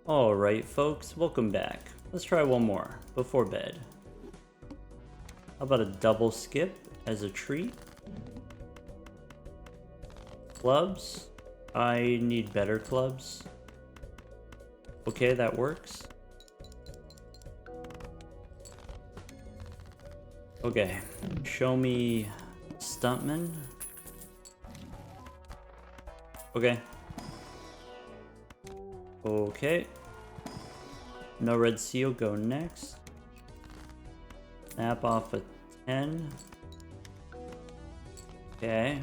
Alright folks, welcome back. Let's try one more before bed. How about a double skip as a treat? Clubs? I need better clubs. Okay, that works. Okay, show me stuntman. Okay. Okay. No red seal, go next. Snap off a 10. Okay.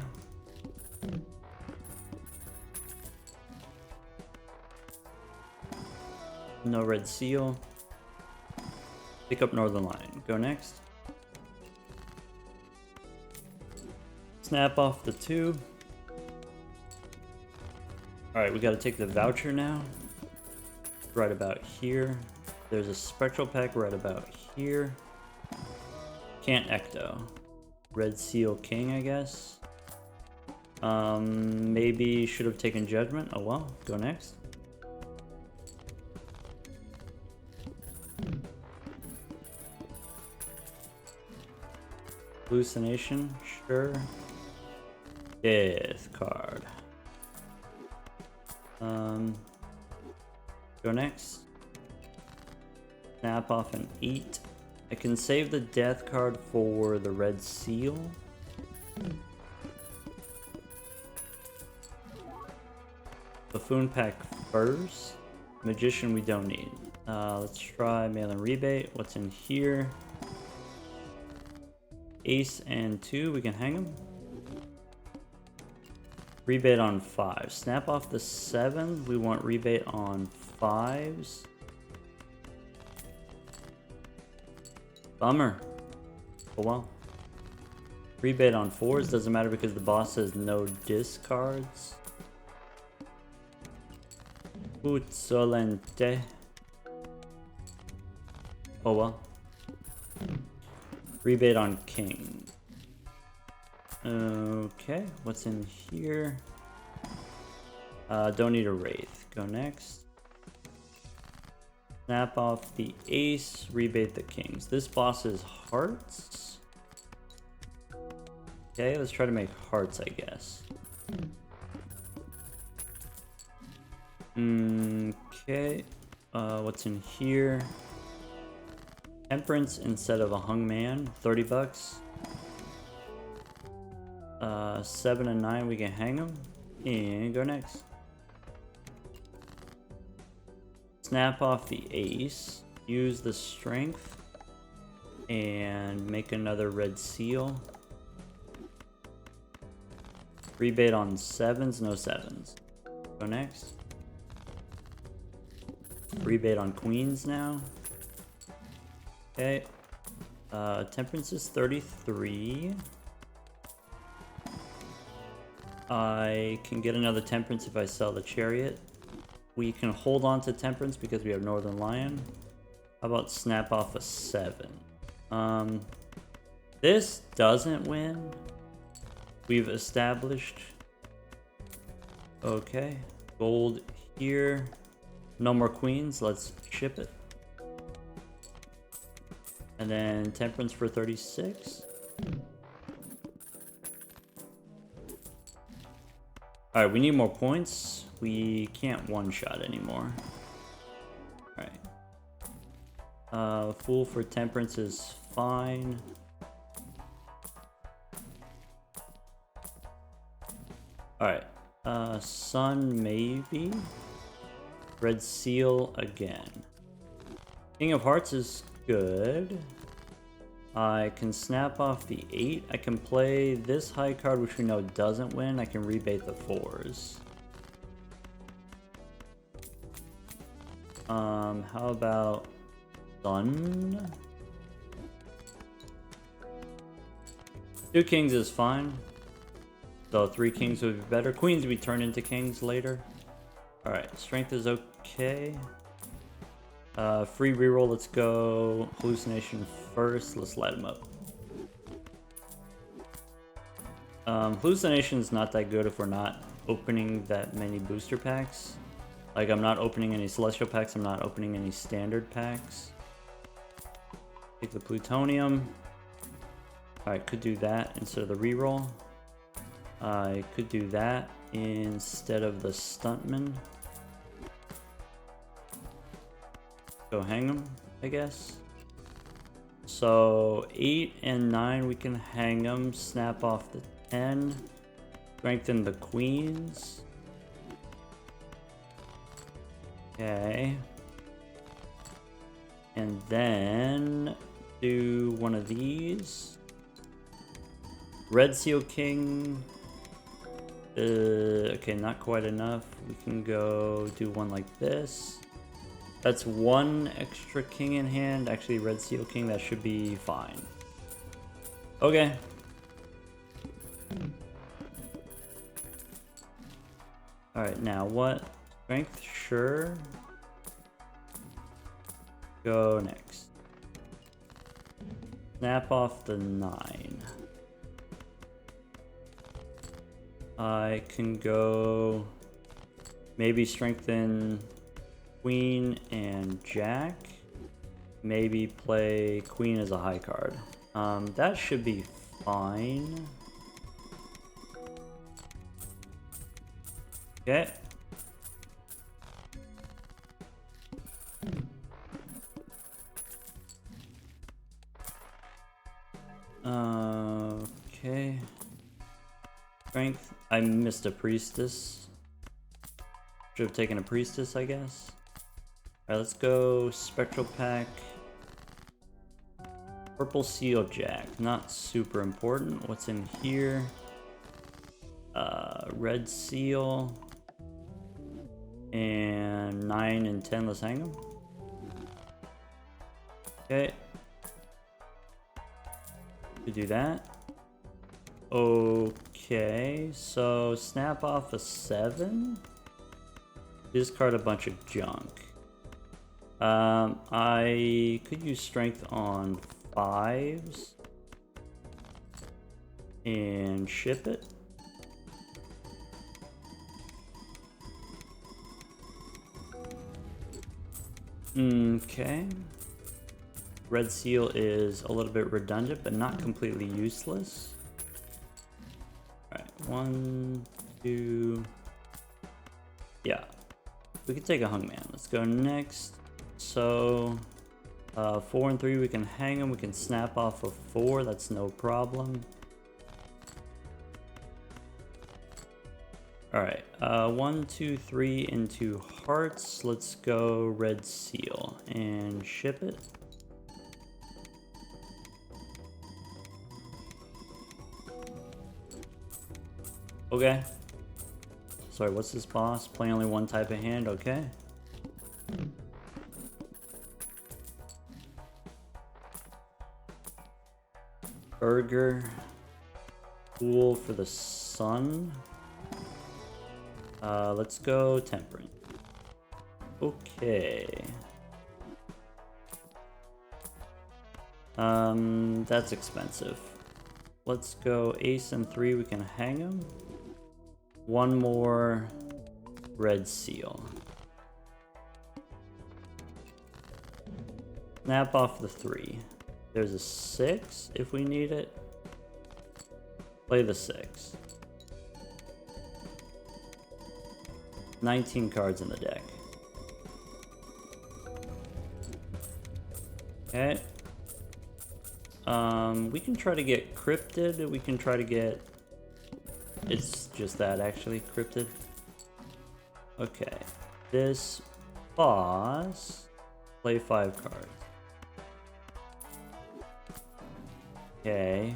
No red seal. Pick up Northern Line, go next. Snap off the 2. Alright, we gotta take the voucher now. Right about here. There's a spectral pack right about here. Can't ecto. Red seal king, I guess. Maybe should have taken judgment. Oh well, go next. Hallucination, sure. Death card. Go next. Snap off an 8. I can save the death card for the red seal. Buffoon pack first. Magician we don't need. Let's try mail and rebate. What's in here? Ace and 2, we can hang them. Rebate on 5. Snap off the 7. We want rebate on 5s. Bummer. Oh well. Rebate on 4s doesn't matter because the boss says no discards. Puzzolente. Oh well. Rebate on king. Okay, what's in here? Don't need a wraith. Go next. Snap off the ace, rebate the kings. This boss is hearts. Okay, let's try to make hearts, I guess. Okay, what's in here? Temperance instead of a hung man, 30 bucks. 7 and 9, we can hang them. And go next. Snap off the ace. Use the strength. And make another red seal. Rebate on 7s, no 7s. Go next. Rebate on queens now. Okay. Temperance is 33. I can get another temperance if I sell the chariot. We can hold on to temperance because we have Northern Lion. How about snap off a 7? This doesn't win. We've established. Okay. Gold here. No more queens. Let's ship it. And then temperance for 36. Alright, we need more points. We can't one-shot anymore. Alright. Fool for temperance is fine. Alright. Sun maybe. Red seal again. King of Hearts is good. I can snap off the 8. I can play this high card, which we know doesn't win. I can rebate the 4s. How about Sun? 2 kings is fine. So 3 kings would be better. Queens we turn into kings later. Alright, strength is okay. Free reroll, let's go hallucination first. Let's light them up. Hallucination is not that good if we're not opening that many booster packs. Like, I'm not opening any celestial packs, I'm not opening any standard packs. Take the plutonium. Alright, could do that instead of the reroll. I could do that instead of the stuntman. Go hang them, I guess. So 8 and 9 we can hang them. Snap off the 10. Strengthen the queens. Okay. And then do one of these. Red Seal King. Okay, not quite enough. We can go do one like this. That's one extra king in hand. Actually, Red Seal King, that should be fine. Okay. Alright, now what? Strength, sure. Go next. Snap off the 9. I can go maybe strengthen Queen and Jack. Maybe play Queen as a high card. That should be fine. Okay. Okay. Strength. I missed a priestess. Should have taken a priestess, I guess. Alright, let's go spectral pack. Purple seal jack. Not super important. What's in here? Red seal. And 9 and 10. Let's hang them. Okay. To do that. Okay, so snap off a 7. Discard a bunch of junk. I could use strength on 5s and ship it. Okay. Red seal is a little bit redundant, but not completely useless. Alright, 1, 2. Yeah. We can take a hungman. Let's go next. So, 4 and 3, we can hang them. We can snap off of 4. That's no problem. Alright, 1, 2, 3 into hearts. Let's go red seal and ship it. Okay. Sorry, what's this boss? Play only one type of hand, okay. Burger. Cool for the sun. Let's go temperance. Okay. That's expensive. Let's go ace and 3, we can hang him. One more red seal. Snap off the 3. There's a 6 if we need it. Play the 6. 19 cards in the deck. Okay. We can try to get cryptid. We can try to get... It's just that, actually, cryptid. Okay. This boss... Play 5 cards. Okay.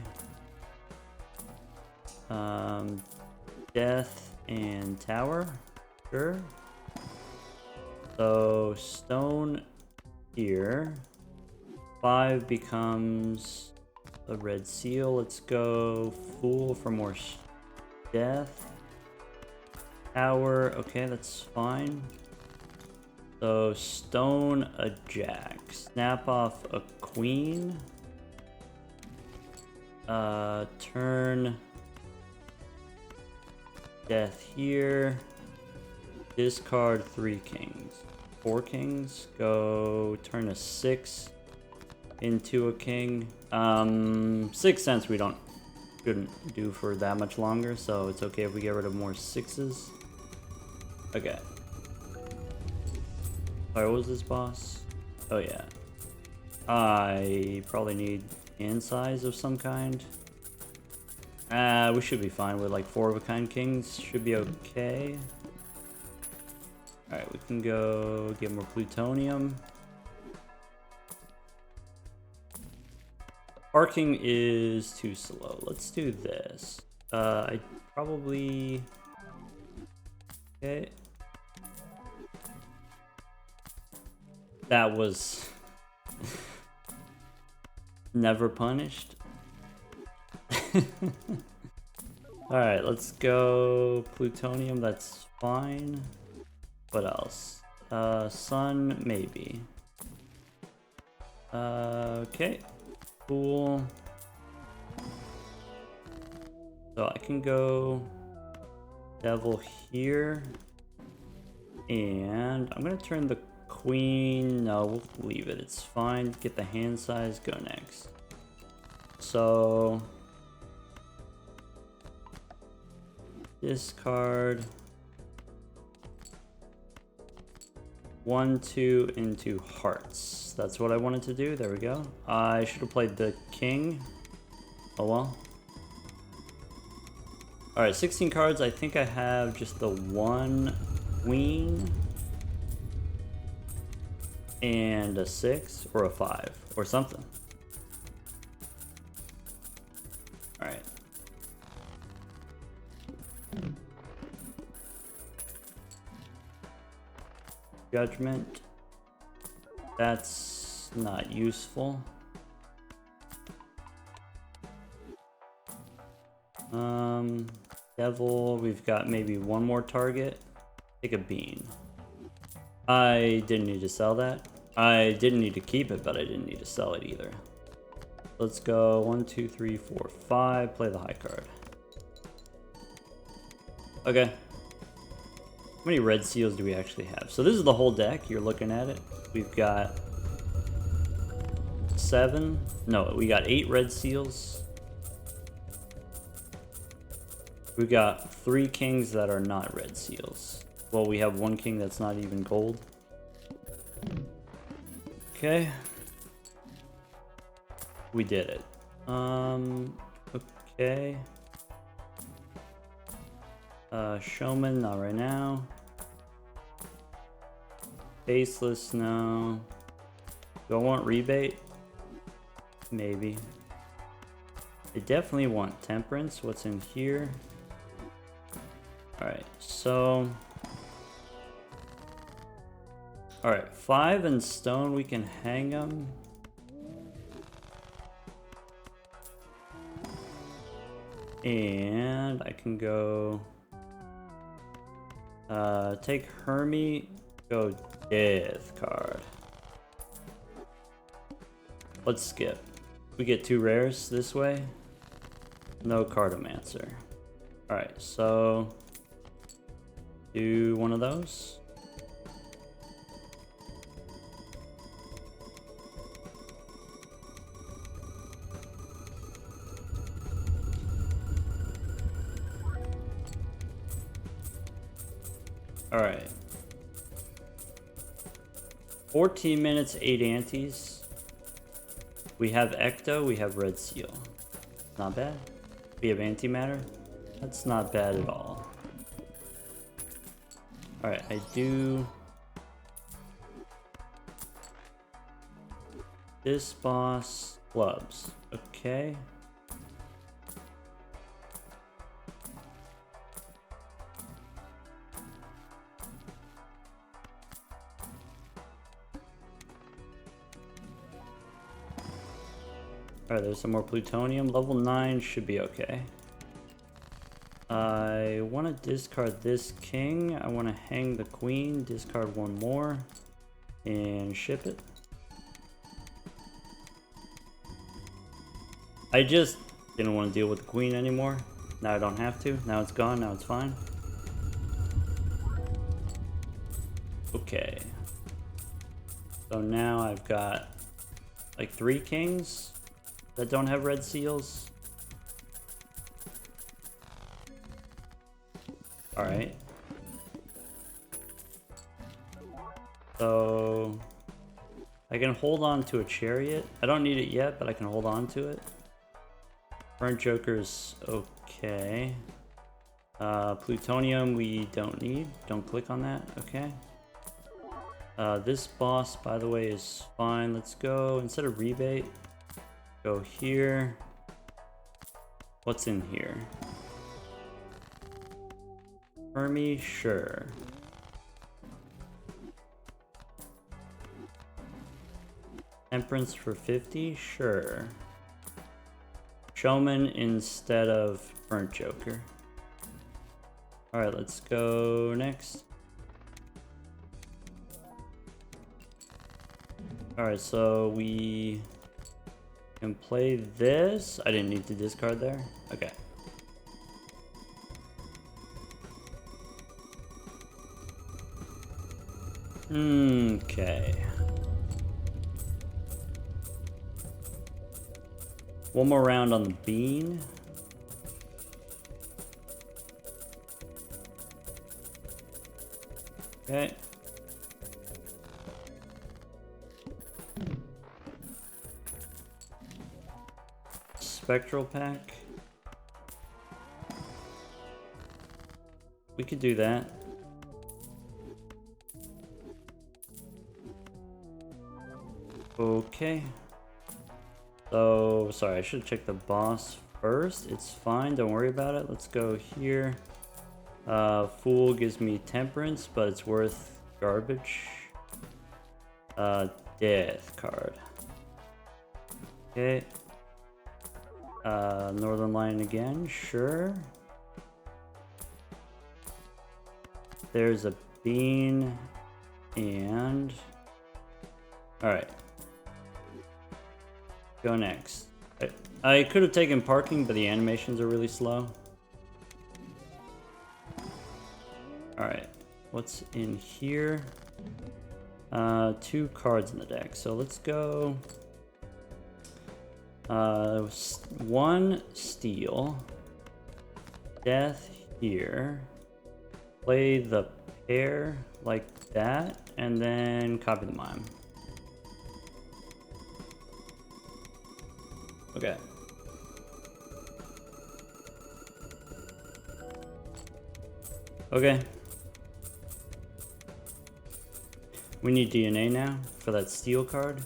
Death and tower. Sure. So, stone here. 5 becomes a red seal. Let's go fool for more death. Tower. Okay, that's fine. So, stone a jack. Snap off a queen. Turn death here. Discard 3 kings. 4 kings. Go turn a 6 into a king. 6 cents we couldn't do for that much longer, so it's okay if we get rid of more 6s. Okay. Alright, what was this boss? Oh yeah. I probably need hand size of some kind. We should be fine with like 4 of a kind kings. Should be okay. Alright, we can go get more plutonium. Parking is too slow. Let's do this. I probably... Okay. That was... never punished. Alright, let's go plutonium, that's fine. What else? Sun, maybe. Okay. Cool. So I can go devil here. And I'm gonna turn the queen. No, we'll leave it. It's fine. Get the hand size. Go next. So discard 1, 2 into hearts. That's what I wanted to do. There we go. I should have played the king. Oh well. Alright, 16 cards. I think I have just the 1 queen and a 6 or a 5 or something. Alright. Judgment. That's not useful. Devil, we've got maybe 1 more target. Take a bean. I didn't need to sell that. I didn't need to keep it, but I didn't need to sell it either. Let's go 1, 2, 3, 4, 5. Play the high card. Okay. How many red seals do we actually have? So this is the whole deck. You're looking at it. We've got 7. No, we got 8 red seals. We got 3 kings that are not red seals. Well, we have 1 king that's not even gold. Okay. We did it. Okay. Showman, not right now. Faceless, no. Do I want rebate? Maybe. I definitely want temperance. What's in here? Alright, so... Alright, 5 and stone, we can hang them. And I can go... take Hermie, go death card. Let's skip. We get 2 rares this way. No Cartomancer. Alright, so... do one of those. Alright. 14 minutes, 8 antes. We have Ecto, we have Red Seal. Not bad. We have Antimatter. That's not bad at all. Alright, I do... this boss, clubs. Okay. Alright, there's some more plutonium. Level 9 should be okay. I want to discard this king. I want to hang the queen, discard 1 more, and ship it. I just didn't want to deal with the queen anymore. Now I don't have to. Now it's gone. Now it's fine. Okay. So now I've got like 3 kings that don't have red seals. Alright. So I can hold on to a chariot. I don't need it yet, but I can hold on to it. Burnt Joker's okay. Plutonium we don't need. Don't click on that. Okay. This boss, by the way, is fine. Let's go, instead of rebate, go here. What's in here? Hermie, sure. Temperance for 50, sure. Showman instead of Burnt Joker. Alright, let's go next. Alright, so we can play this. I didn't need to discard there. Okay. Okay. One more round on the bean. Okay. Spectral pack. We could do that. Okay. So, sorry, I should have checked the boss first. It's fine, don't worry about it. Let's go here. Fool gives me temperance, but it's worth garbage. Death card. Okay. Northern Lion again, sure. There's a bean and... Alright. Go next. I could have taken parking, but the animations are really slow. Alright. What's in here? 2 cards in the deck. So let's go... 1 steal. Death here. Play the pair like that, and then copy the mime. Okay. Okay. We need DNA now for that steel card.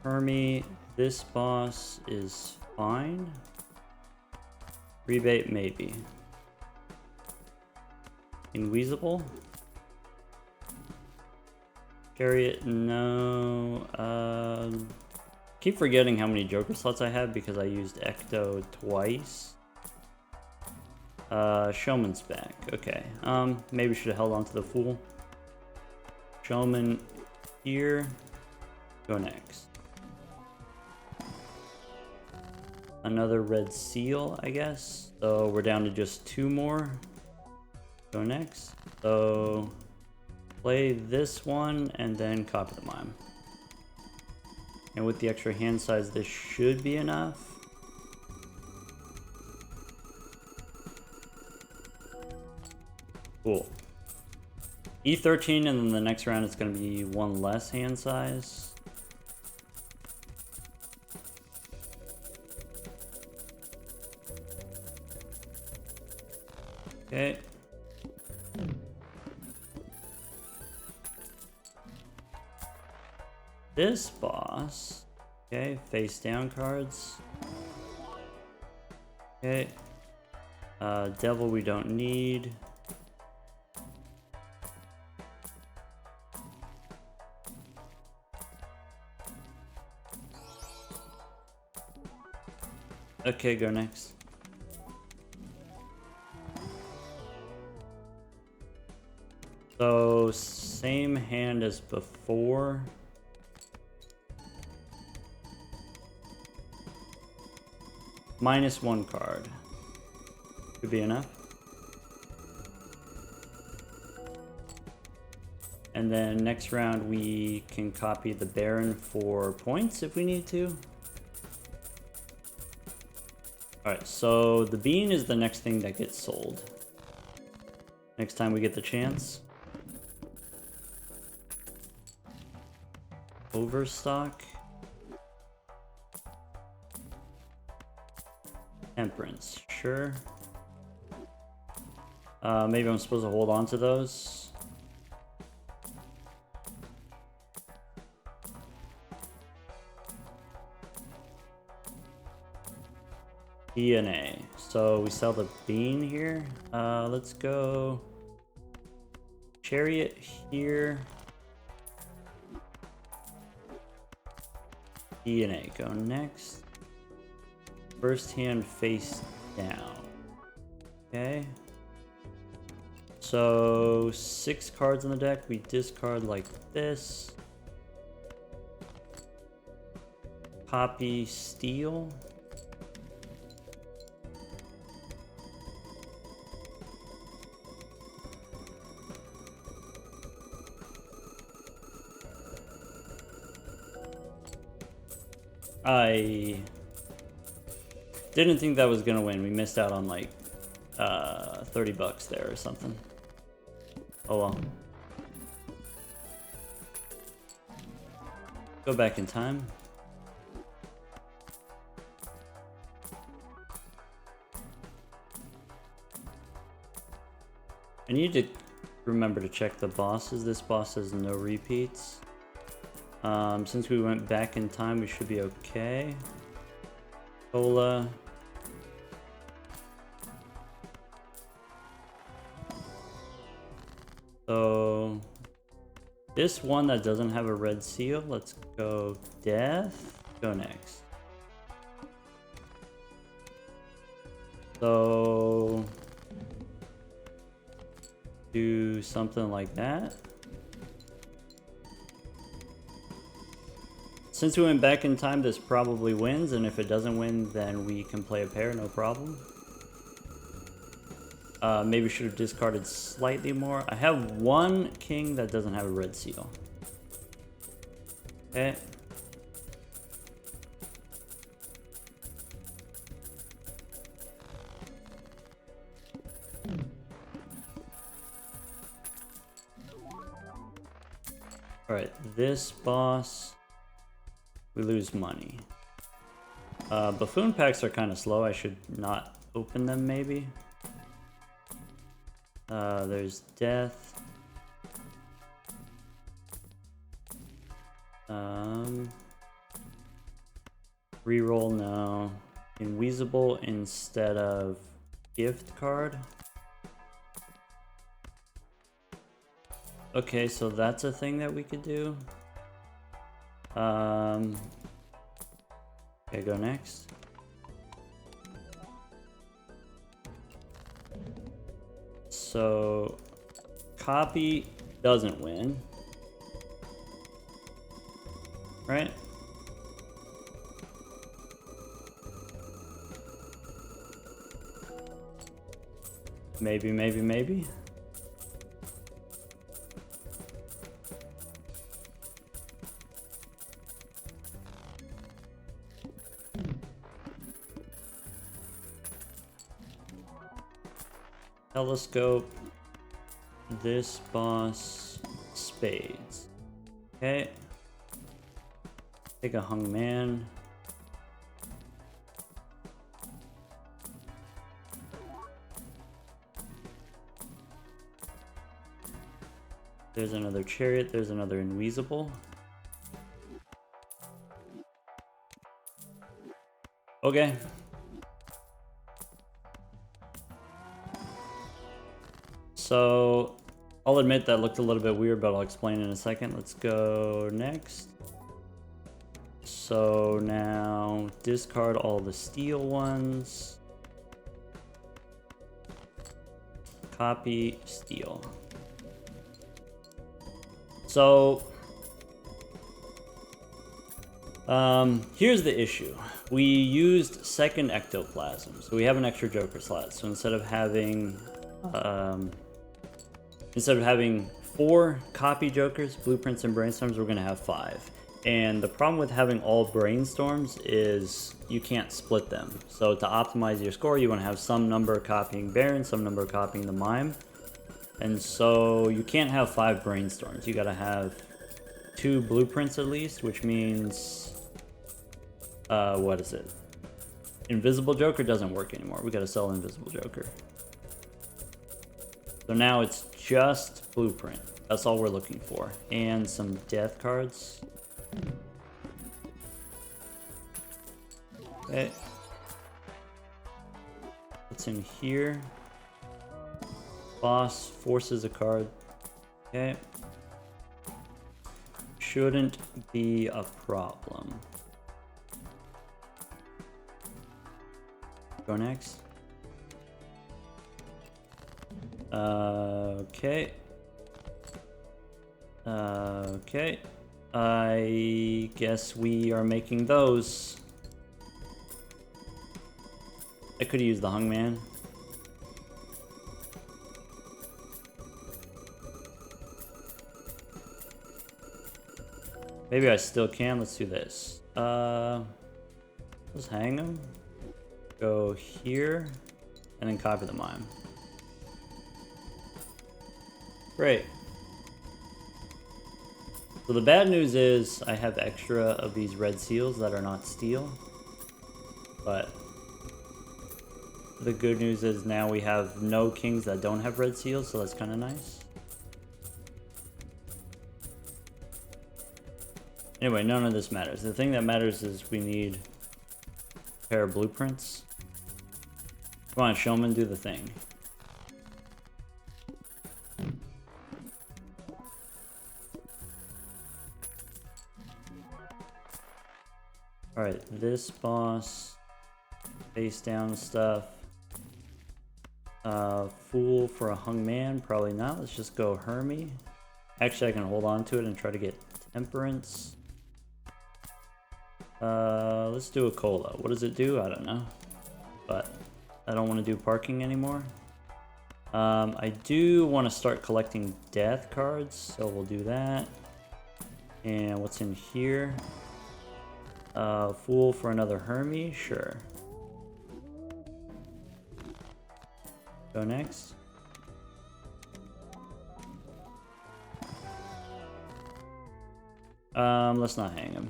Hermie, this boss is fine. Rebate, maybe. Inweasable. Chariot, no. Keep forgetting how many Joker slots I have because I used Ecto twice. Showman's back. Okay. Maybe should have held on to the Fool. Showman here. Go next. Another red seal, I guess. So we're down to just 2 more. Go next. So play this one and then copy the mime. And with the extra hand size, this should be enough. Cool. E13, and then the next round it's going to be 1 less hand size. Okay. This boss. Okay, face down cards. Okay. Devil we don't need. Okay, go next. So same hand as before. -1 card. Could be enough. And then next round we can copy the Baron for points if we need to. Alright, so the bean is the next thing that gets sold. Next time we get the chance. Overstock. Temperance, sure. Maybe I'm supposed to hold on to those. DNA. So we sell the bean here. Let's go chariot here. DNA, go next. First hand face down. Okay. So 6 cards on the deck. We discard like this. Copy, steal. I didn't think that was gonna win. We missed out on like 30 bucks there or something. Oh well. Go back in time. I need to remember to check the bosses. This boss has no repeats. Since we went back in time, we should be okay. Cola. So this one that doesn't have a red seal, let's go death. Go next. So do something like that. Since we went back in time, this probably wins, and if it doesn't win, then we can play a pair, no problem. Maybe should have discarded slightly more. I have one king that doesn't have a red seal. Okay. Alright, this boss, we lose money. Buffoon packs are kind of slow. I should not open them, maybe. There's death. Reroll, no. Invisible instead of gift card. Okay, so that's a thing that we could do. Okay, go next. So, copy doesn't win. Right? Maybe, maybe, maybe. Telescope. This boss, spades. Okay. Take a hung man. There's another chariot, there's another invisible. Okay. So, I'll admit that looked a little bit weird, but I'll explain in a second. Let's go next. So now, discard all the steel ones. Copy, steal. So, here's the issue. We used second ectoplasm, so we have an extra Joker slot. So instead of having 4 copy Jokers, blueprints, and brainstorms, we're gonna have 5. And the problem with having all brainstorms is you can't split them. So to optimize your score, you want to have some number copying Baron, some number copying the Mime. And so you can't have 5 brainstorms. You gotta have 2 blueprints at least, which means, what is it? Invisible Joker doesn't work anymore. We gotta sell Invisible Joker. So now it's just blueprint. That's all we're looking for. And some death cards. Okay. What's in here? Boss forces a card. Okay. Shouldn't be a problem. Go next. Okay. Okay. I guess we are making those. I could have used the Hungman. Maybe I still can. Let's do this. Let's hang them. Go here. And then copy the Mime. Great. So the bad news is I have extra of these red seals that are not steel. But the good news is now we have no kings that don't have red seals, so that's kind of nice. Anyway, none of this matters. The thing that matters is we need a pair of blueprints. Come on, Showman, do the thing. Alright, this boss, face down stuff. Fool for a hung man, probably not. Let's just go Hermie. Actually, I can hold on to it and try to get Temperance. Let's do a cola. What does it do? I don't know. But I don't want to do parking anymore. I do want to start collecting death cards, so we'll do that. And what's in here? Fool for another Hermie? Sure. Go next. Let's not hang him.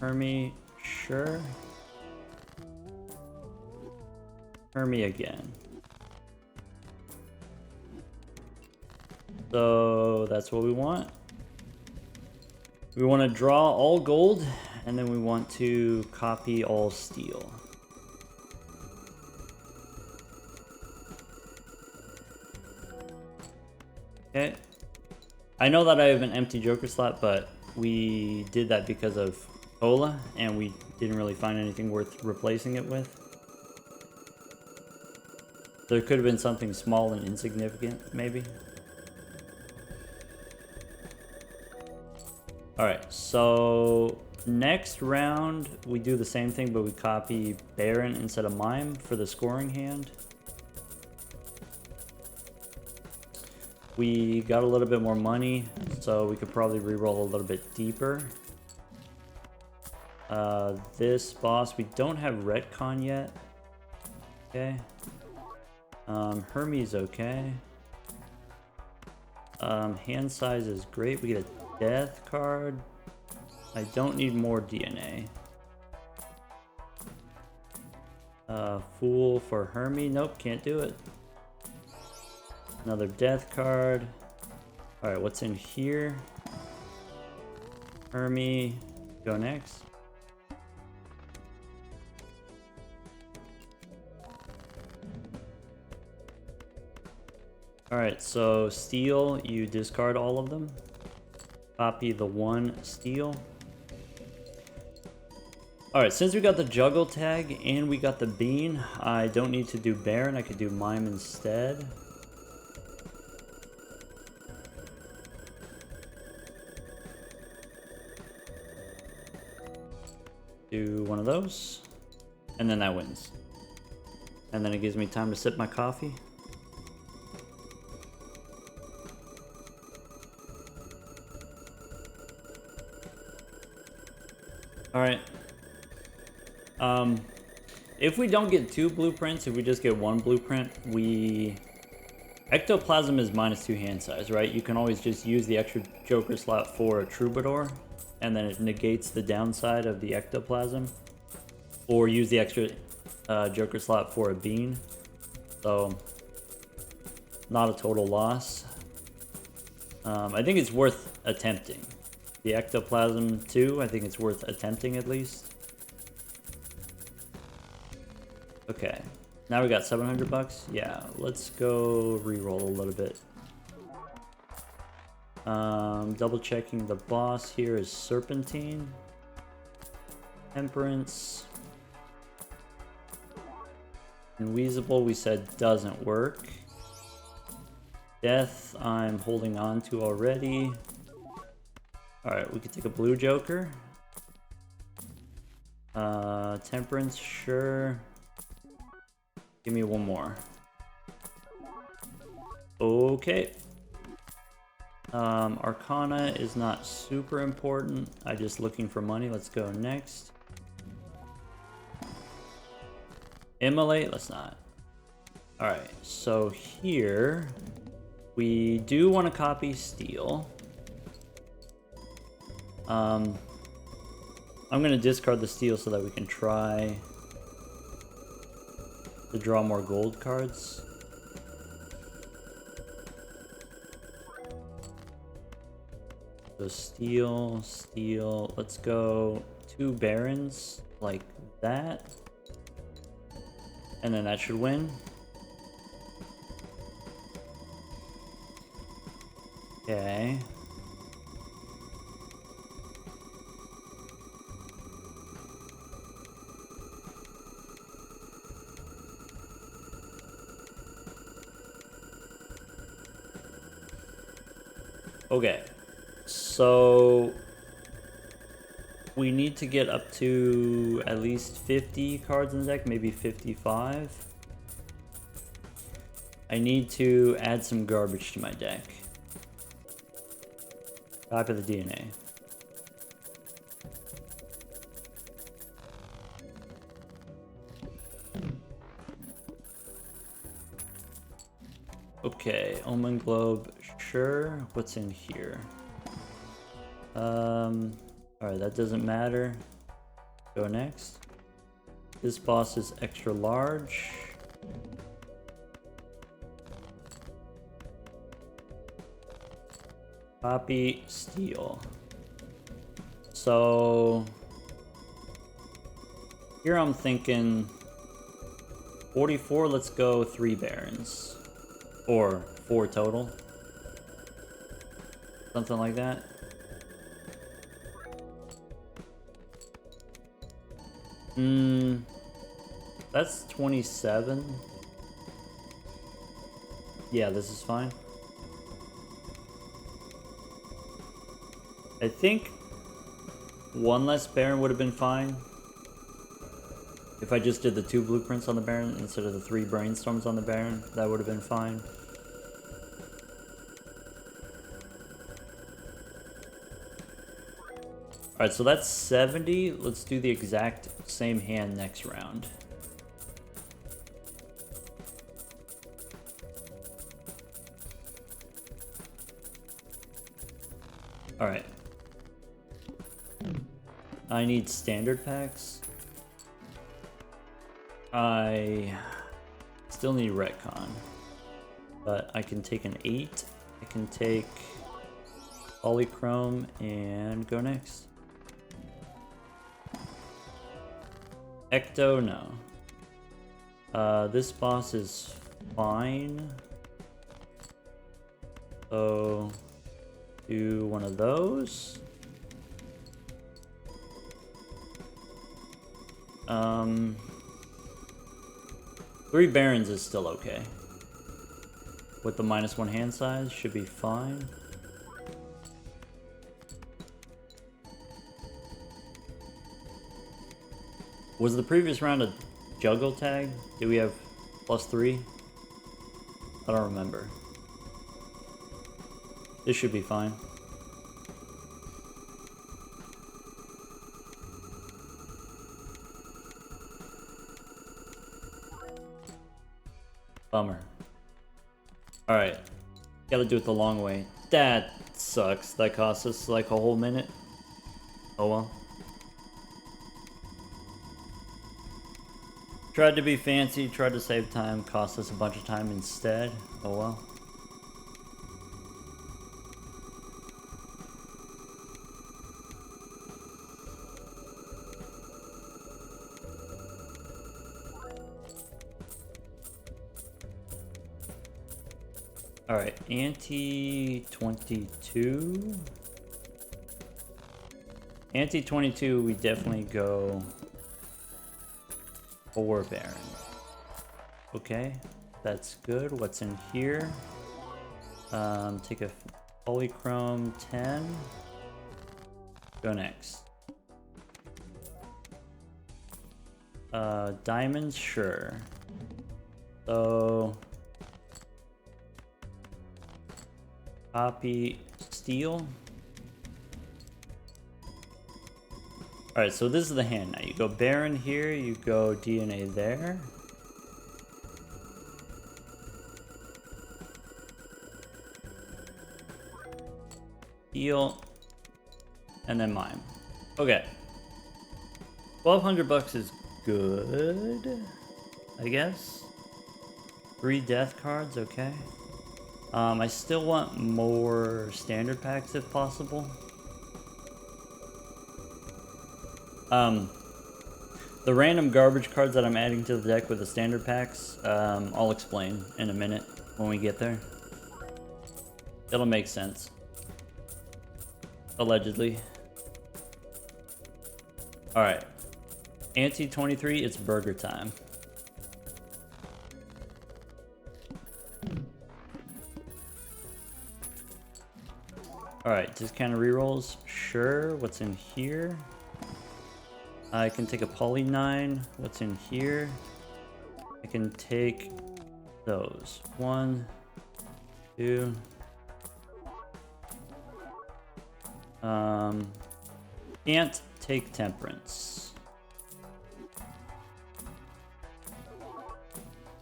Hermie, sure. Hermie again. So that's what we want. We want to draw all gold, and then we want to copy all steel. Okay. I know that I have an empty Joker slot, but we did that because of Cola, and we didn't really find anything worth replacing it with. There could have been something small and insignificant, maybe. Alright, so next round we do the same thing, but we copy Baron instead of Mime for the scoring hand. We got a little bit more money, so we could probably reroll a little bit deeper. This boss, we don't have retcon yet. Okay. Hermie's okay. Hand size is great. We get a death card. I don't need more DNA. Fool for Hermie. Nope, can't do it. Another death card. Alright, what's in here? Hermie. Go next. Alright, so steel, you discard all of them. Copy the one steel. Alright, since we got the juggle tag and we got the bean, I don't need to do Baron, I could do mime instead. Do one of those, and then that wins. And then it gives me time to sip my coffee. Alright. If we don't get 2 blueprints, if we just get 1 blueprint, Ectoplasm is -2 hand size, right? You can always just use the extra Joker slot for a Troubadour, and then it negates the downside of the Ectoplasm. Or use the extra Joker slot for a Bean. So, not a total loss. I think it's worth attempting. The Ectoplasm too, I think it's worth attempting at least. Okay, now we got 700 bucks. Yeah, let's go re-roll a little bit. Double checking the boss here is Serpentine. Temperance. Unweasable we said doesn't work. Death I'm holding on to already. Alright, we could take a blue Joker. Temperance, sure. Give me one more. Okay. Arcana is not super important. I'm just looking for money. Let's go next. Immolate? Let's not. Alright, so here we do want to copy Steel. I'm going to discard the Steel so that we can try to draw more gold cards. So Steel, Steel. Let's go 2 Barons like that. And then that should win. Okay. Okay. So we need to get up to at least 50 cards in the deck, maybe 55. I need to add some garbage to my deck. Copy the DNA. Okay, Omen Globe, sure. What's in here? Alright, that doesn't matter. Go next. This boss is extra large. Copy Steel. So here I'm thinking 44, let's go 3 Barons. Or 4 total. Something like that. That's 27. Yeah, this is fine. I think 1 less Baron would have been fine. If I just did the 2 blueprints on the Baron instead of the 3 brainstorms on the Baron, that would have been fine. Alright, so that's 70. Let's do the exact same hand next round. Alright. I need standard packs. I still need retcon. But I can take an 8. I can take polychrome and go next. Ecto, no. This boss is fine. So do one of those. 3 barons is still okay. With the -1 hand size, should be fine. Was the previous round a juggle tag? Did we have +3? I don't remember. This should be fine. Bummer. Alright. Gotta do it the long way. That sucks. That cost us like a whole minute. Oh well. Tried to be fancy, tried to save time, cost us a bunch of time instead. Oh well. Alright, ante 22. Ante 22, we definitely go 4 Baron. Okay, that's good. What's in here? Take a polychrome 10. Go next. Diamonds, sure. So copy steel. Alright, so this is the hand now. You go Baron here, you go DNA there. Steel. And then mime. Okay. 1,200 bucks is good, I guess. 3 death cards, okay. I still want more standard packs if possible. The random garbage cards that I'm adding to the deck with the standard packs, I'll explain in a minute when we get there. It'll make sense. Allegedly. Alright. Ante 23, it's burger time. Alright, just kind of rerolls. Sure, what's in here? I can take a poly 9. What's in here? I can take those. 1, 2. Can't take temperance.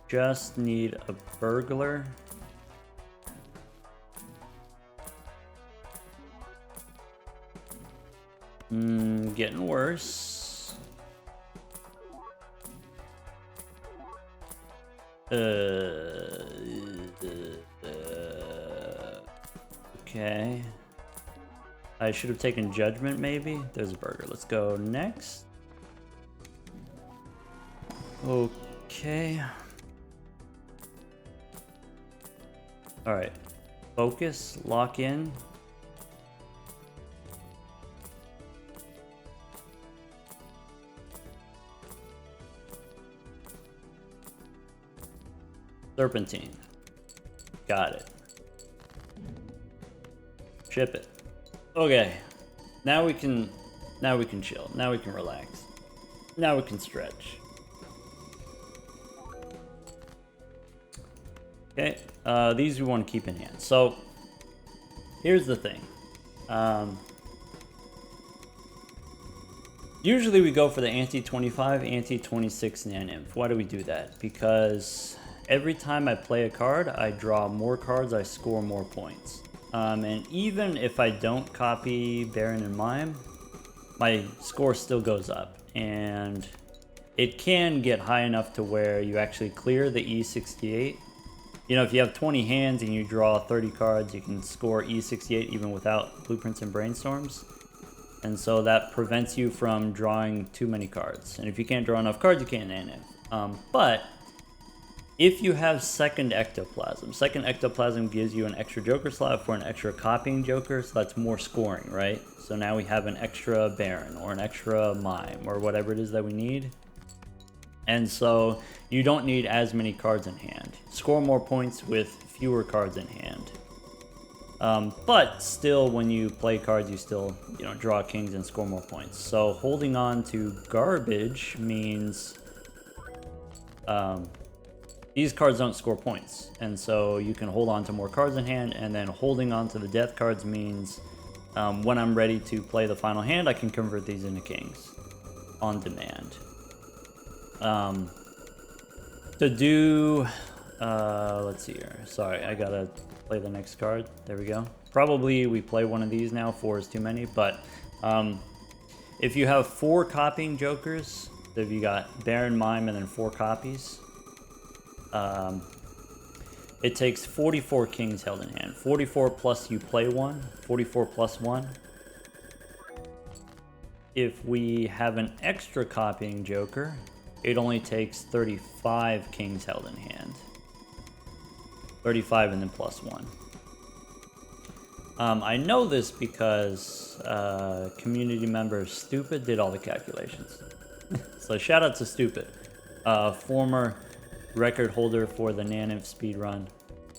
Just need a burglar. Getting worse. Okay. I should have taken judgment maybe. There's a burger. Let's go next. Okay. All right. Focus, lock in. Serpentine. Got it. Ship it. Okay. Now we can chill. Now we can relax. Now we can stretch. Okay. These we want to keep in hand. So here's the thing. Usually we go for the ante 25, ante 26 Naneinf. Why do we do that? Because every time I play a card, I draw more cards, I score more points. And even if I don't copy Baron and Mime, my score still goes up. And it can get high enough to where you actually clear the E68. You know, if you have 20 hands and you draw 30 cards, you can score E68 even without blueprints and brainstorms. And so that prevents you from drawing too many cards. And if you can't draw enough cards, you can't Naneinf. But if you have second ectoplasm gives you an extra joker slot for an extra copying joker, so that's more scoring, right? So now we have an extra Baron or an extra Mime or whatever it is that we need. And so you don't need as many cards in hand. Score more points with fewer cards in hand. But still, when you play cards, you still, draw kings and score more points. So holding on to garbage means these cards don't score points. And so you can hold on to more cards in hand, and then holding on to the death cards means when I'm ready to play the final hand, I can convert these into kings on demand. To do, let's see here. Sorry, I gotta play the next card. There we go. Probably we play one of these now. 4 is too many, but if you have 4 copying jokers, so if you got Baron, Mime, and then 4 copies, it takes 44 kings held in hand. 44 plus you play 1, 44 plus 1. If we have an extra copying joker, it only takes 35 kings held in hand. 35 and then plus 1. I know this because community member Stupid did all the calculations. So shout out to Stupid, former record holder for the Naneinf speedrun.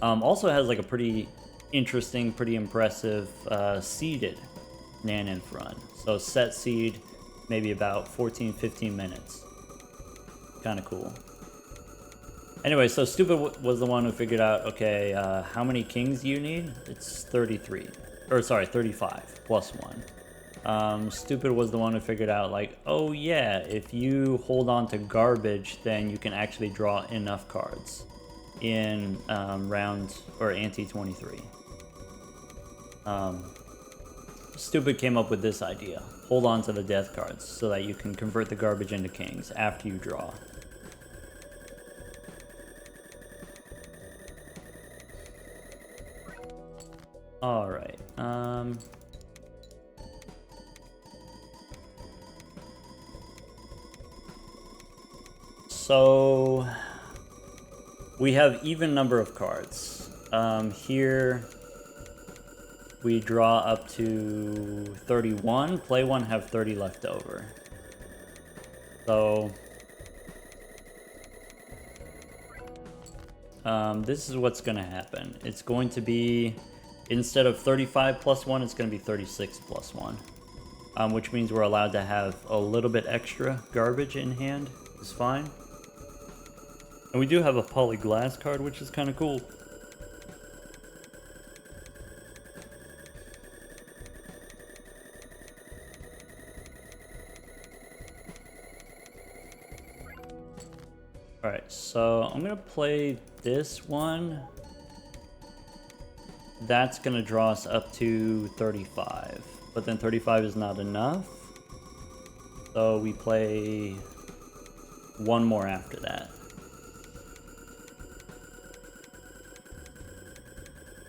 Also has like a pretty interesting, pretty impressive seeded Naneinf run. So set seed, maybe about 14-15 minutes. Kind of cool. Anyway, so Stupid was the one who figured out, okay, how many kings do you need? It's 33. Or sorry, 35 plus 1. Stupid was the one who figured out, like, oh yeah, if you hold on to garbage, then you can actually draw enough cards in round or ante 23. Stupid came up with this idea. Hold on to the death cards so that you can convert the garbage into kings after you draw. Alright, so we have even number of cards. Here we draw up to 31, play one, have 30 left over. So this is what's going to happen. It's going to be, instead of 35 plus 1, it's going to be 36 plus 1. Which means we're allowed to have a little bit extra garbage in hand. It's fine. And we do have a polyglass card, which is kind of cool. Alright, so I'm going to play this one. That's going to draw us up to 35. But then 35 is not enough. So we play one more after that.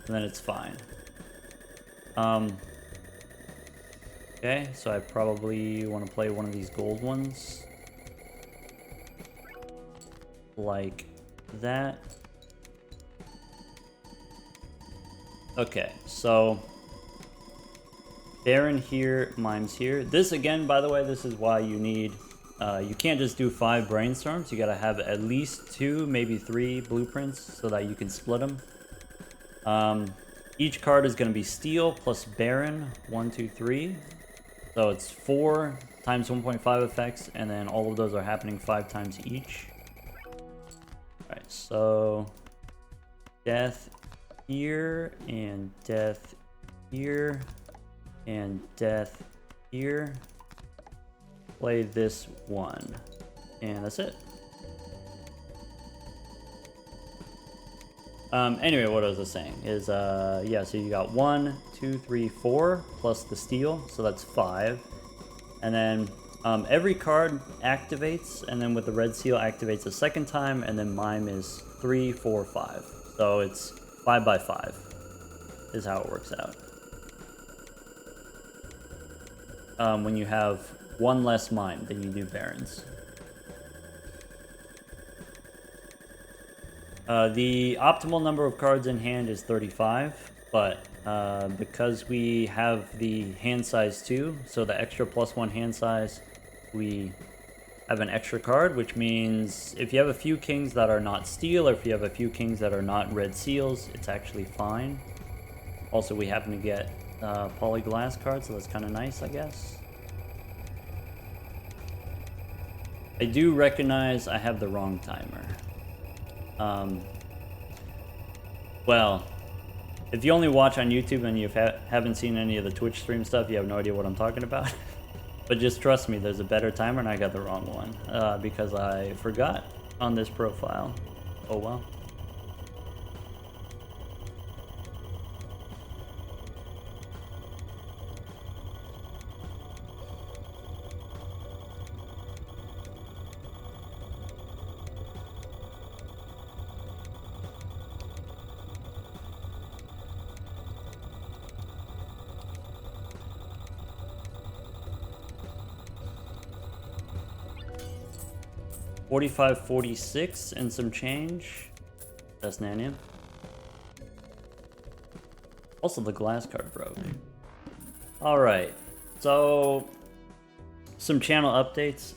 And then it's fine. Okay, so I probably want to play one of these gold ones. Like that. Okay, so Baron here, Mime's here. This again, by the way, this is why you need, you can't just do 5 brainstorms. You gotta have at least 2, maybe 3 blueprints so that you can split them. Each card is gonna be Steel plus Baron, 1, 2, 3. So it's 4 times 1.5 effects, and then all of those are happening 5 times each. Alright, so death here, and death here, and death here. Play this one, and that's it. Anyway, what I was saying is, yeah, so you got 1, 2, 3, 4, plus the steel, so that's 5. And then every card activates, and then with the red seal activates a second time, and then Mime is 3, 4, 5. So it's 5 by 5 is how it works out. When you have 1 less Mime than you do Barons. The optimal number of cards in hand is 35, but because we have the hand size too, so the extra +1 hand size, we have an extra card, which means if you have a few kings that are not steel, or if you have a few kings that are not red seals, it's actually fine. Also, we happen to get polyglass cards, so that's kind of nice, I guess. I do recognize I have the wrong timer. Well, if you only watch on YouTube and you haven't seen any of the Twitch stream stuff, you have no idea what I'm talking about. But just trust me, there's a better timer and I got the wrong one because I forgot on this profile. Oh well. $45.46 and some change. That's Naneinf. Also, the glass card broke. Alright, so some channel updates.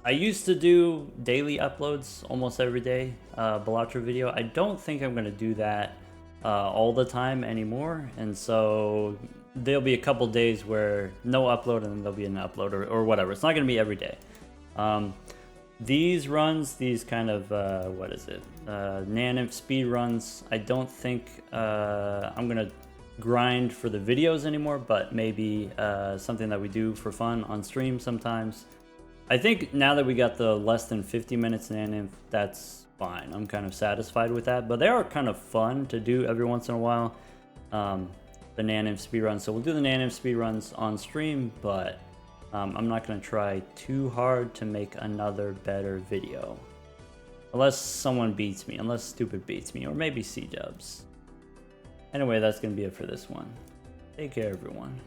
I used to do daily uploads almost every day, Balatro video. I don't think I'm going to do that all the time anymore, and so there'll be a couple days where no upload and then there'll be an upload or whatever. It's not going to be every day. These runs, these kind of, what is it, Naneinf speed runs, I don't think I'm going to grind for the videos anymore, but maybe something that we do for fun on stream sometimes. I think now that we got the less than 50 minutes Naneinf, that's fine. I'm kind of satisfied with that, but they are kind of fun to do every once in a while, the Naneinf speed runs. So we'll do the Naneinf speed runs on stream, but I'm not going to try too hard to make another better video. Unless someone beats me, unless Stupid beats me, or maybe C-dubs. Anyway, that's going to be it for this one. Take care, everyone.